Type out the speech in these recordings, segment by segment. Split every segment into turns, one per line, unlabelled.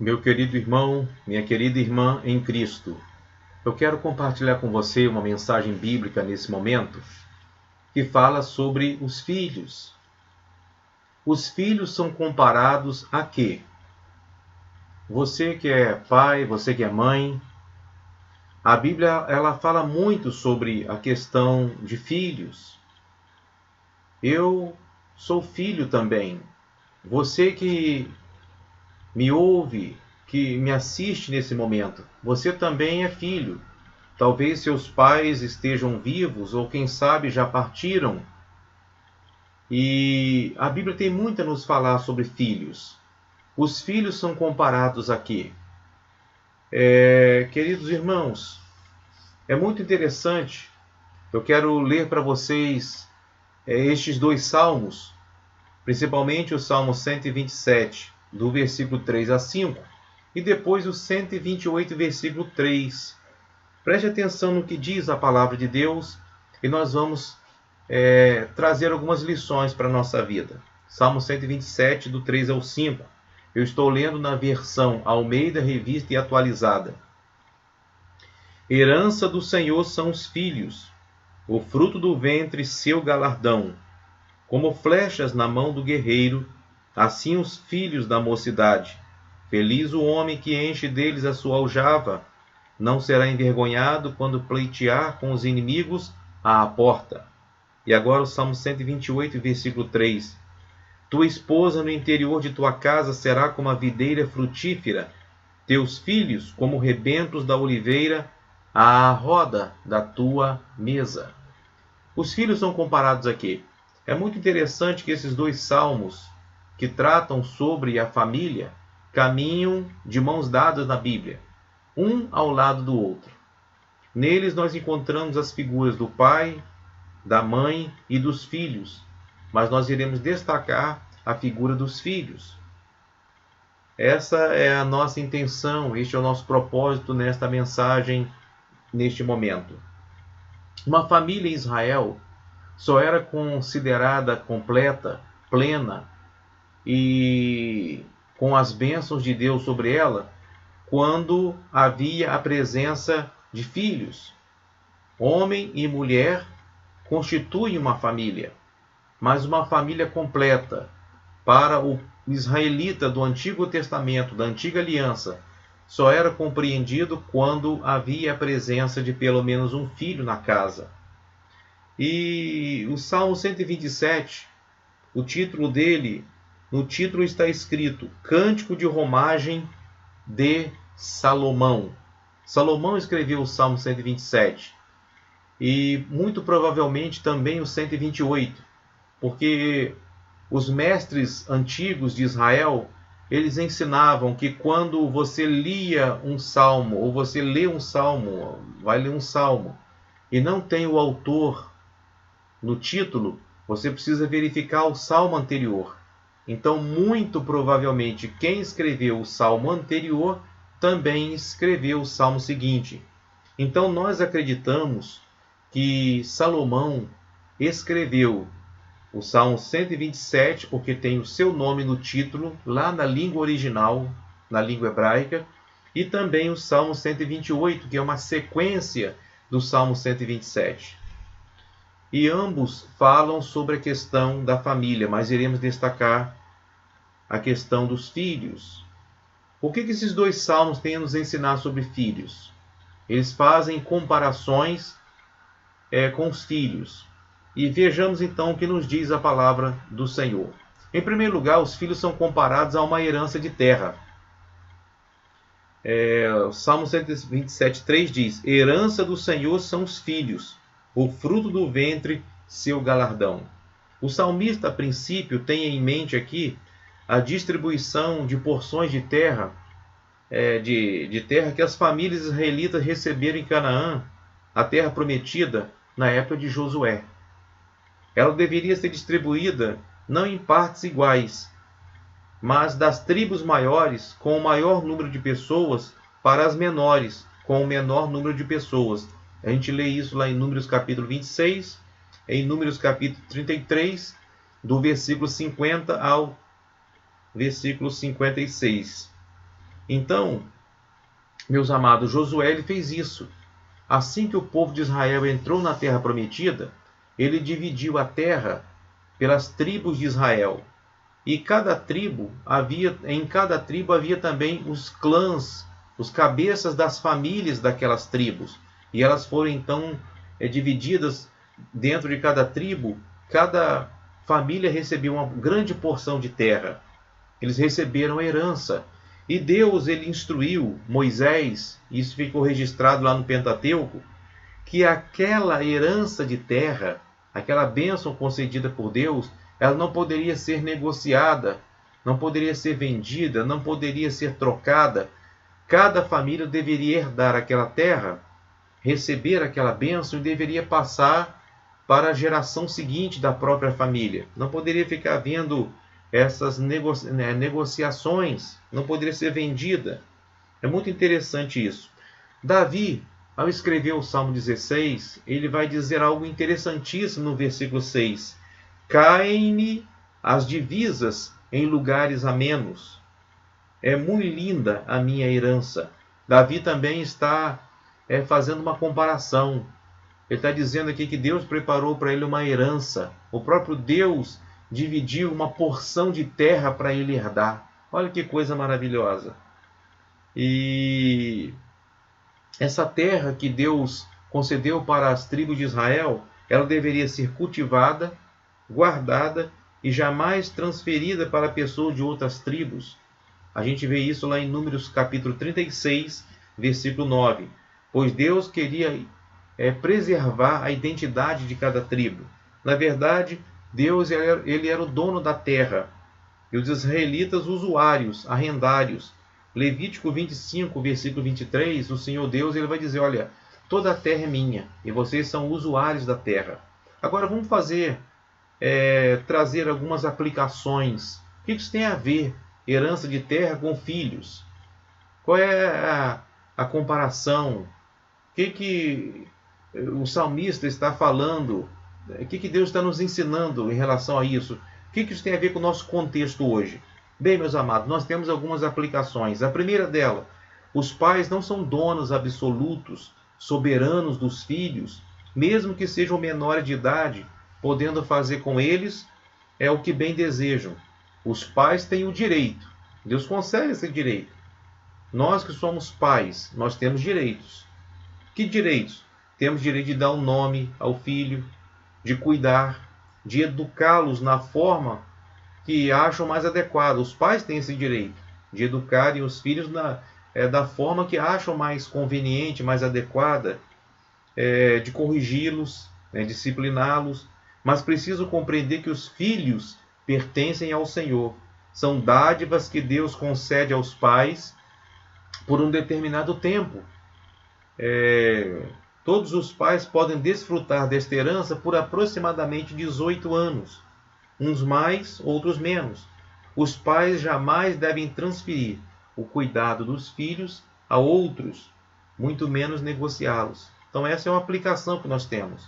Meu querido irmão, minha querida irmã em Cristo, eu quero compartilhar com você uma mensagem bíblica nesse momento que fala sobre os filhos. Os filhos são comparados a quê? Você que é pai, você que é mãe, a Bíblia ela fala muito sobre a questão de filhos. Eu sou filho também. Você que me ouve, que me assiste nesse momento, você também é filho. Talvez seus pais estejam vivos ou quem sabe já partiram. E a Bíblia tem muito a nos falar sobre filhos. Os filhos são comparados aqui. Queridos irmãos, é muito interessante. Eu quero ler para vocês estes dois salmos, principalmente o Salmo 127, do versículo 3 a 5, e depois o 128, versículo 3. Preste atenção no que diz a palavra de Deus e nós vamos trazer algumas lições para a nossa vida. Salmo 127, do 3 ao 5. Eu estou lendo na versão Almeida, Revista e Atualizada. Herança do Senhor são os filhos, o fruto do ventre seu galardão. Como flechas na mão do guerreiro, assim os filhos da mocidade. Feliz o homem que enche deles a sua aljava, não será envergonhado quando pleitear com os inimigos à porta. E agora o Salmo 128, versículo 3. Tua esposa no interior de tua casa será como a videira frutífera, teus filhos como rebentos da oliveira à roda da tua mesa. Os filhos são comparados aqui. É muito interessante que esses dois salmos, que tratam sobre a família, caminham de mãos dadas na Bíblia, um ao lado do outro. Neles nós encontramos as figuras do pai, da mãe e dos filhos, mas nós iremos destacar a figura dos filhos. Essa é a nossa intenção, este é o nosso propósito nesta mensagem, neste momento. Uma família em Israel só era considerada completa, plena e com as bênçãos de Deus sobre ela quando havia a presença de filhos. Homem e mulher constituem uma família, mas uma família completa. Para o israelita do Antigo Testamento, da Antiga Aliança, só era compreendido quando havia a presença de pelo menos um filho na casa. E o Salmo 127, o título dele, no título está escrito Cântico de Romagem de Salomão. Salomão escreveu o Salmo 127 e muito provavelmente também o 128, porque os mestres antigos de Israel, eles ensinavam que quando você lia um salmo, ou você lê um salmo, vai ler um salmo, e não tem o autor no título, você precisa verificar o salmo anterior. Então, muito provavelmente, quem escreveu o salmo anterior também escreveu o salmo seguinte. Então, nós acreditamos que Salomão escreveu o Salmo 127, porque tem o seu nome no título, lá na língua original, na língua hebraica, e também o Salmo 128, que é uma sequência do Salmo 127. E ambos falam sobre a questão da família, mas iremos destacar a questão dos filhos. O que esses dois salmos têm a nos ensinar sobre filhos? Eles fazem comparações com os filhos. E vejamos então o que nos diz a palavra do Senhor. Em primeiro lugar, os filhos são comparados a uma herança de terra. O Salmo 127,3 diz: Herança do Senhor são os filhos, o fruto do ventre, seu galardão. O salmista, a princípio, tem em mente aqui a distribuição de porções de terra, de terra que as famílias israelitas receberam em Canaã, a terra prometida, na época de Josué. Ela deveria ser distribuída não em partes iguais, mas das tribos maiores com o maior número de pessoas para as menores com o menor número de pessoas. A gente lê isso lá em Números capítulo 26, em Números capítulo 33, do versículo 50 ao versículo 56. Então, meus amados, Josué ele fez isso. Assim que o povo de Israel entrou na terra prometida, ele dividiu a terra pelas tribos de Israel. E em cada tribo havia também os clãs, os cabeças das famílias daquelas tribos. E elas foram então divididas dentro de cada tribo. Cada família recebeu uma grande porção de terra. Eles receberam a herança. E Deus ele instruiu Moisés, isso ficou registrado lá no Pentateuco, que aquela herança de terra, aquela bênção concedida por Deus, ela não poderia ser negociada, não poderia ser vendida, não poderia ser trocada. Cada família deveria herdar aquela terra, receber aquela bênção e deveria passar para a geração seguinte da própria família. Não poderia ficar havendo essas negociações, não poderia ser vendida. É muito interessante isso. Davi, ao escrever o Salmo 16, ele vai dizer algo interessantíssimo no versículo 6. Caem-me as divisas em lugares amenos. É muito linda a minha herança. Davi também está fazendo uma comparação. Ele está dizendo aqui que Deus preparou para ele uma herança. O próprio Deus dividiu uma porção de terra para ele herdar. Olha que coisa maravilhosa. E essa terra que Deus concedeu para as tribos de Israel, ela deveria ser cultivada, guardada e jamais transferida para pessoas de outras tribos. A gente vê isso lá em Números capítulo 36, versículo 9. Pois Deus queria preservar a identidade de cada tribo. Na verdade, Deus ele era o dono da terra e os israelitas usuários, arrendários. Levítico 25, versículo 23, o Senhor Deus ele vai dizer, olha, toda a terra é minha e vocês são usuários da terra. Agora vamos trazer algumas aplicações. O que isso tem a ver, herança de terra com filhos? Qual é a comparação? O que o salmista está falando? O que Deus está nos ensinando em relação a isso? O que isso tem a ver com o nosso contexto hoje? Bem, meus amados, nós temos algumas aplicações. A primeira dela, os pais não são donos absolutos, soberanos dos filhos, mesmo que sejam menores de idade, podendo fazer com eles o que bem desejam. Os pais têm o direito. Deus concede esse direito. Nós que somos pais, nós temos direitos. Que direitos? Temos direito de dar um nome ao filho, de cuidar, de educá-los na forma que acham mais adequada. Os pais têm esse direito de educarem os filhos da forma que acham mais conveniente, mais adequada, de corrigi-los, discipliná-los. Mas preciso compreender que os filhos pertencem ao Senhor. São dádivas que Deus concede aos pais por um determinado tempo. Todos os pais podem desfrutar desta herança por aproximadamente 18 anos. Uns mais, outros menos. Os pais jamais devem transferir o cuidado dos filhos a outros, muito menos negociá-los. Então essa é uma aplicação que nós temos.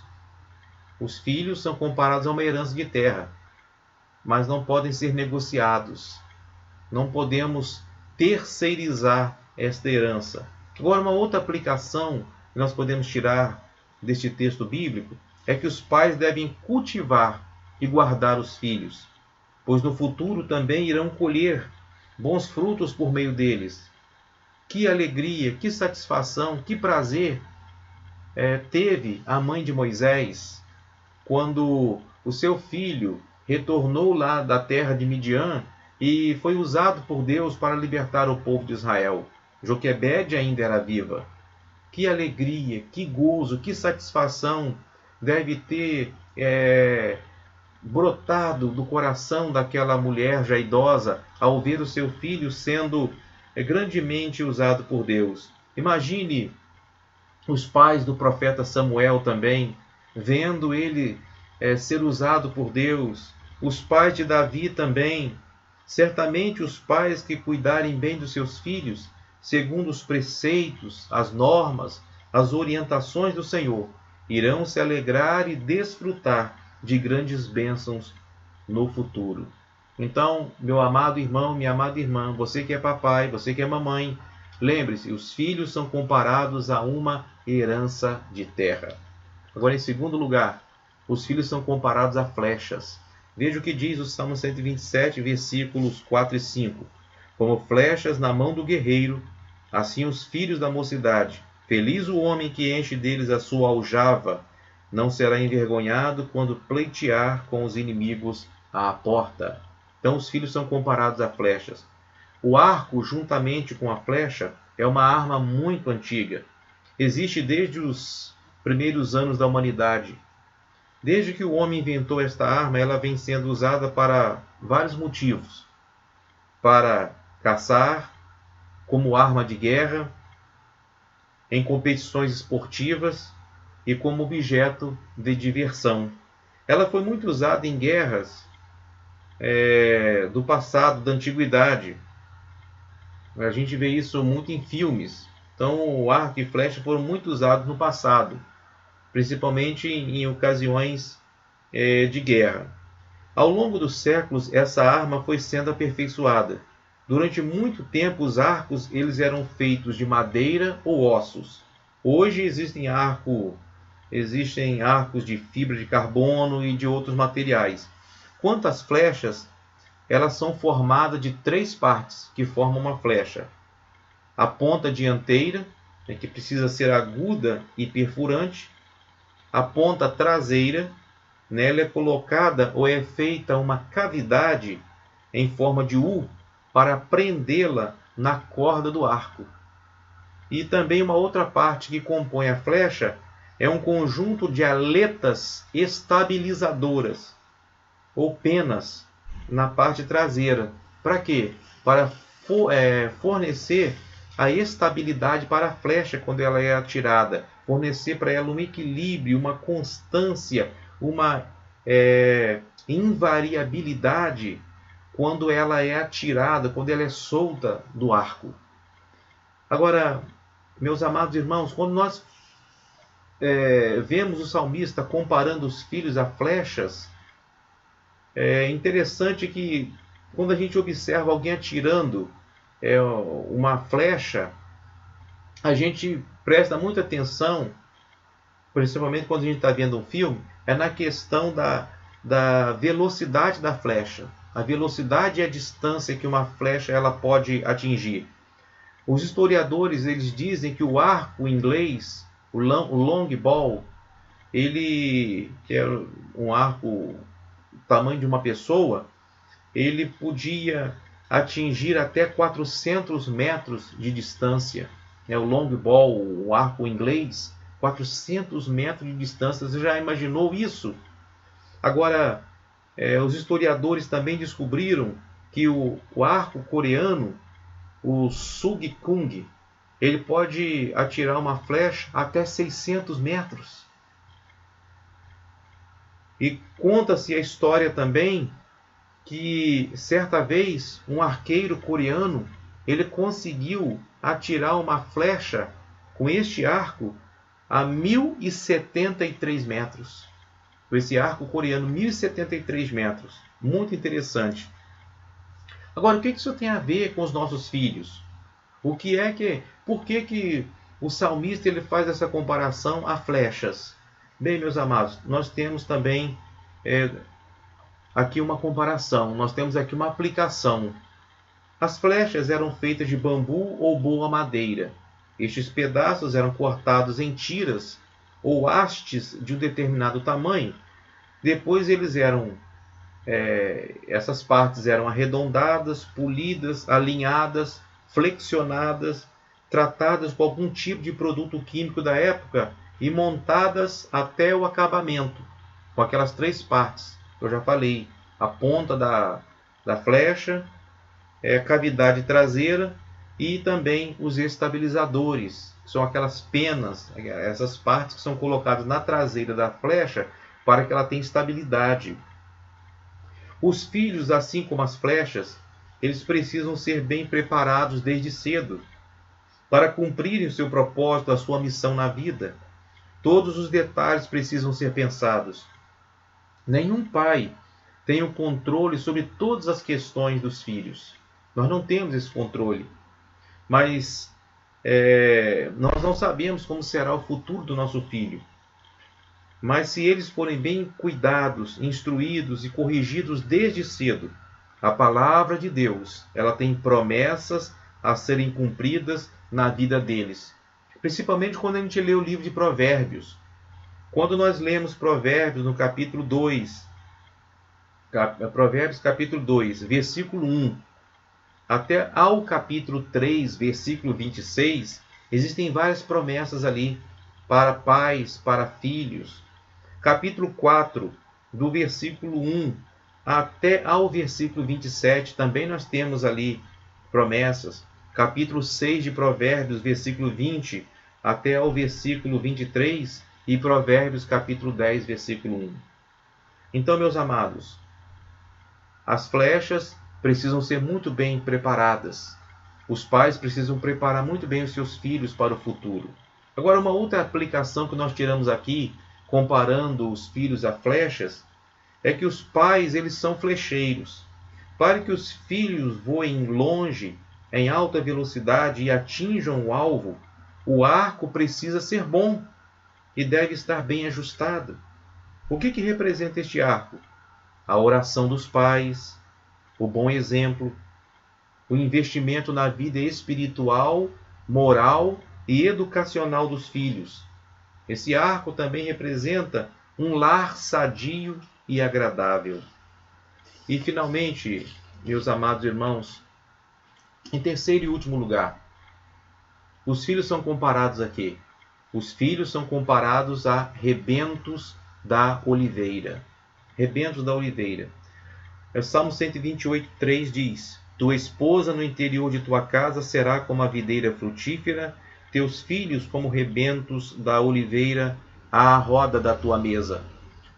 Os filhos são comparados a uma herança de terra, mas não podem ser negociados. Não podemos terceirizar esta herança. Agora, uma outra aplicação que nós podemos tirar deste texto bíblico é que os pais devem cultivar e guardar os filhos, pois no futuro também irão colher bons frutos por meio deles. Que alegria, que satisfação, que prazer teve a mãe de Moisés quando o seu filho retornou lá da terra de Midian e foi usado por Deus para libertar o povo de Israel. Joquebede ainda era viva. Que alegria, que gozo, que satisfação deve ter brotado do coração daquela mulher já idosa ao ver o seu filho sendo grandemente usado por Deus. Imagine os pais do profeta Samuel também, vendo ele ser usado por Deus. Os pais de Davi também. Certamente os pais que cuidarem bem dos seus filhos, segundo os preceitos, as normas, as orientações do Senhor, irão se alegrar e desfrutar de grandes bênçãos no futuro. Então, meu amado irmão, minha amada irmã, você que é papai, você que é mamãe, lembre-se, os filhos são comparados a uma herança de terra. Agora, em segundo lugar, os filhos são comparados a flechas. Veja o que diz o Salmo 127, versículos 4 e 5. Como flechas na mão do guerreiro, assim os filhos da mocidade. Feliz o homem que enche deles a sua aljava, não será envergonhado quando pleitear com os inimigos à porta. Então os filhos são comparados a flechas. O arco, juntamente com a flecha, é uma arma muito antiga. Existe desde os primeiros anos da humanidade. Desde que o homem inventou esta arma, ela vem sendo usada para vários motivos. Para caçar, como arma de guerra, em competições esportivas e como objeto de diversão. Ela foi muito usada em guerras do passado, da antiguidade. A gente vê isso muito em filmes. Então, o arco e flecha foram muito usados no passado, principalmente em ocasiões de guerra. Ao longo dos séculos, essa arma foi sendo aperfeiçoada. Durante muito tempo, os arcos eles eram feitos de madeira ou ossos. Hoje existem arcos de fibra de carbono e de outros materiais. Quanto às flechas, elas são formadas de 3 partes que formam uma flecha. A ponta dianteira, que precisa ser aguda e perfurante. A ponta traseira, nela é colocada ou é feita uma cavidade em forma de U para prendê-la na corda do arco. E também uma outra parte que compõe a flecha é um conjunto de aletas estabilizadoras ou penas na parte traseira. Para quê? Para fornecer a estabilidade para a flecha quando ela é atirada, fornecer para ela um equilíbrio, uma constância, uma invariabilidade quando ela é atirada, quando ela é solta do arco. Agora, meus amados irmãos, quando nós vemos o salmista comparando os filhos a flechas, é interessante que quando a gente observa alguém atirando uma flecha, a gente presta muita atenção, principalmente quando a gente está vendo um filme, na questão da velocidade da flecha. A velocidade e a distância que uma flecha ela pode atingir. Os historiadores eles dizem que o arco inglês, o long ball, ele que é um arco do tamanho de uma pessoa, ele podia atingir até 400 metros de distância. O long ball, o arco inglês, 400 metros de distância. Você já imaginou isso? Agora, os historiadores também descobriram que o arco coreano, o Sugkung, ele pode atirar uma flecha até 600 metros. E conta-se a história também que certa vez um arqueiro coreano ele conseguiu atirar uma flecha com este arco a 1073 metros. Esse arco coreano, 1073 metros. Muito interessante. Agora, o que isso tem a ver com os nossos filhos? Por que o salmista ele faz essa comparação a flechas? Bem, meus amados, nós temos também aqui uma comparação, nós temos aqui uma aplicação. As flechas eram feitas de bambu ou boa madeira. Estes pedaços eram cortados em tiras ou hastes de um determinado tamanho. Depois essas partes eram arredondadas, polidas, alinhadas, flexionadas, tratadas com algum tipo de produto químico da época e montadas até o acabamento, com aquelas 3 partes que eu já falei: a ponta da flecha, a cavidade traseira e também os estabilizadores, que são aquelas penas, essas partes que são colocadas na traseira da flecha para que ela tenha estabilidade. Os filhos, assim como as flechas, eles precisam ser bem preparados desde cedo para cumprirem o seu propósito, a sua missão na vida. Todos os detalhes precisam ser pensados. Nenhum pai tem o controle sobre todas as questões dos filhos. Nós não temos esse controle. Mas nós não sabemos como será o futuro do nosso filho. Mas se eles forem bem cuidados, instruídos e corrigidos desde cedo, a palavra de Deus, ela tem promessas a serem cumpridas na vida deles. Principalmente quando a gente lê o livro de Provérbios. Quando nós lemos Provérbios no capítulo 2, Provérbios capítulo 2, versículo 1, até ao capítulo 3, versículo 26, existem várias promessas ali para pais, para filhos. Capítulo 4, do versículo 1 até ao versículo 27, também nós temos ali promessas. Capítulo 6 de Provérbios, versículo 20 até ao versículo 23, e Provérbios capítulo 10, versículo 1. Então, meus amados, as flechas precisam ser muito bem preparadas. Os pais precisam preparar muito bem os seus filhos para o futuro. Agora, uma outra aplicação que nós tiramos aqui, comparando os filhos a flechas, é que os pais, eles são flecheiros. Para que os filhos voem longe, em alta velocidade e atinjam o alvo, o arco precisa ser bom e deve estar bem ajustado. O que representa este arco? A oração dos pais, o bom exemplo, o investimento na vida espiritual, moral e educacional dos filhos. Esse arco também representa um lar sadio e agradável. E, finalmente, meus amados irmãos, em terceiro e último lugar, os filhos são comparados a quê? Os filhos são comparados a rebentos da oliveira. Rebentos da oliveira. O Salmo 128, 3 diz: Tua esposa no interior de tua casa será como a videira frutífera, teus filhos como rebentos da oliveira à roda da tua mesa.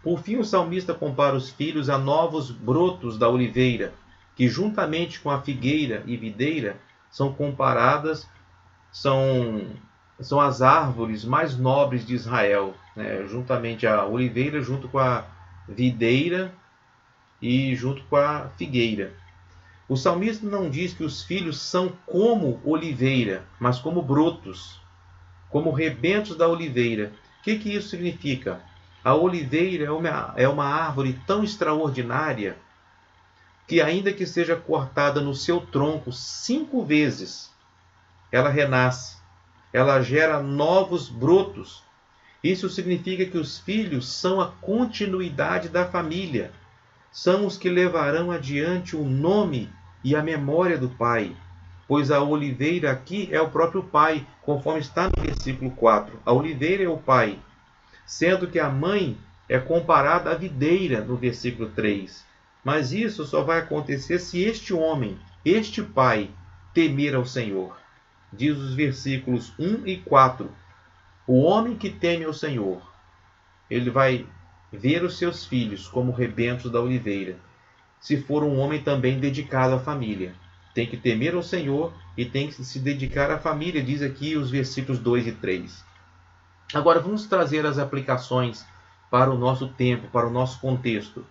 Por fim, o salmista compara os filhos a novos brotos da oliveira, que juntamente com a figueira e videira são comparadas, são as árvores mais nobres de Israel, né? Juntamente a oliveira, junto com a videira e junto com a figueira. O salmista não diz que os filhos são como oliveira, mas como brotos, como rebentos da oliveira. O que isso significa? A oliveira é uma árvore tão extraordinária que, ainda que seja cortada no seu tronco 5 vezes, ela renasce, ela gera novos brotos. Isso significa que os filhos são a continuidade da família, são os que levarão adiante o nome e a memória do pai, pois a oliveira aqui é o próprio pai, conforme está no versículo 4. A oliveira é o pai, sendo que a mãe é comparada à videira no versículo 3. Mas isso só vai acontecer se este homem, este pai, temer ao Senhor. Diz os versículos 1 e 4. O homem que teme ao Senhor, ele vai ver os seus filhos como rebentos da oliveira. Se for um homem também dedicado à família, tem que temer ao Senhor e tem que se dedicar à família, diz aqui os versículos 2 e 3. Agora vamos trazer as aplicações para o nosso tempo, para o nosso contexto.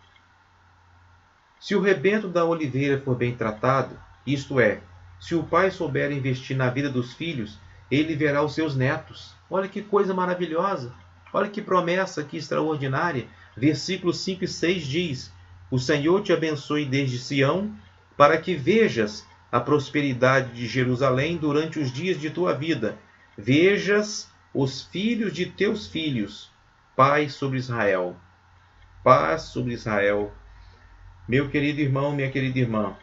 Se o rebento da oliveira for bem tratado, isto é, se o pai souber investir na vida dos filhos, ele verá os seus netos. Olha que coisa maravilhosa! Olha que promessa, que extraordinária. Versículos 5 e 6 diz: O Senhor te abençoe desde Sião, para que vejas a prosperidade de Jerusalém durante os dias de tua vida. Vejas os filhos de teus filhos, paz sobre Israel. Paz sobre Israel. Meu querido irmão, minha querida irmã,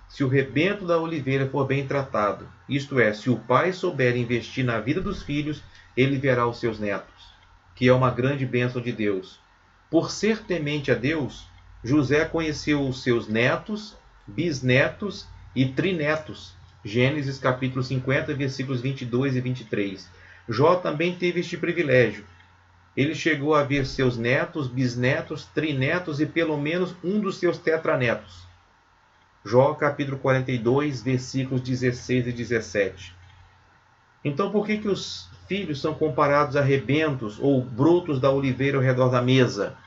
se o rebento da oliveira for bem tratado, isto é, se o pai souber investir na vida dos filhos, ele verá os seus netos, que é uma grande bênção de Deus. Por ser temente a Deus, José conheceu os seus netos, bisnetos e trinetos. Gênesis capítulo 50, versículos 22 e 23. Jó também teve este privilégio. Ele chegou a ver seus netos, bisnetos, trinetos e pelo menos um dos seus tetranetos. Jó capítulo 42, versículos 16 e 17. Então por que os filhos são comparados a rebentos ou brotos da oliveira ao redor da mesa?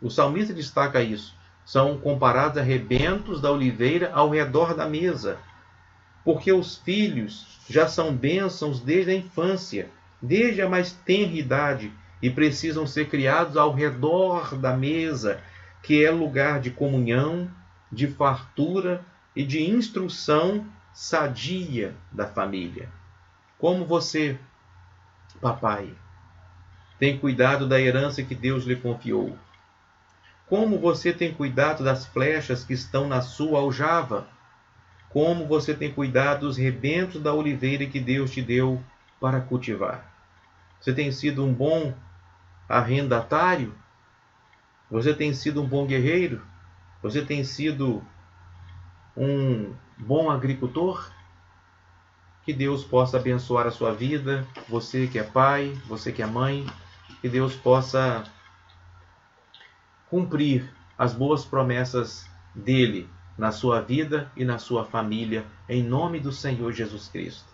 O salmista destaca isso, São comparados a rebentos da oliveira ao redor da mesa, porque os filhos já são bênçãos desde a infância, desde a mais tenra idade, e precisam ser criados ao redor da mesa, que é lugar de comunhão, de fartura e de instrução sadia da família. Como você, papai, tem cuidado da herança que Deus lhe confiou? Como você tem cuidado das flechas que estão na sua aljava? Como você tem cuidado dos rebentos da oliveira que Deus te deu para cultivar? Você tem sido um bom arrendatário? Você tem sido um bom guerreiro? Você tem sido um bom agricultor? Que Deus possa abençoar a sua vida, você que é pai, você que é mãe, que Deus possa cumprir as boas promessas dele na sua vida e na sua família, em nome do Senhor Jesus Cristo.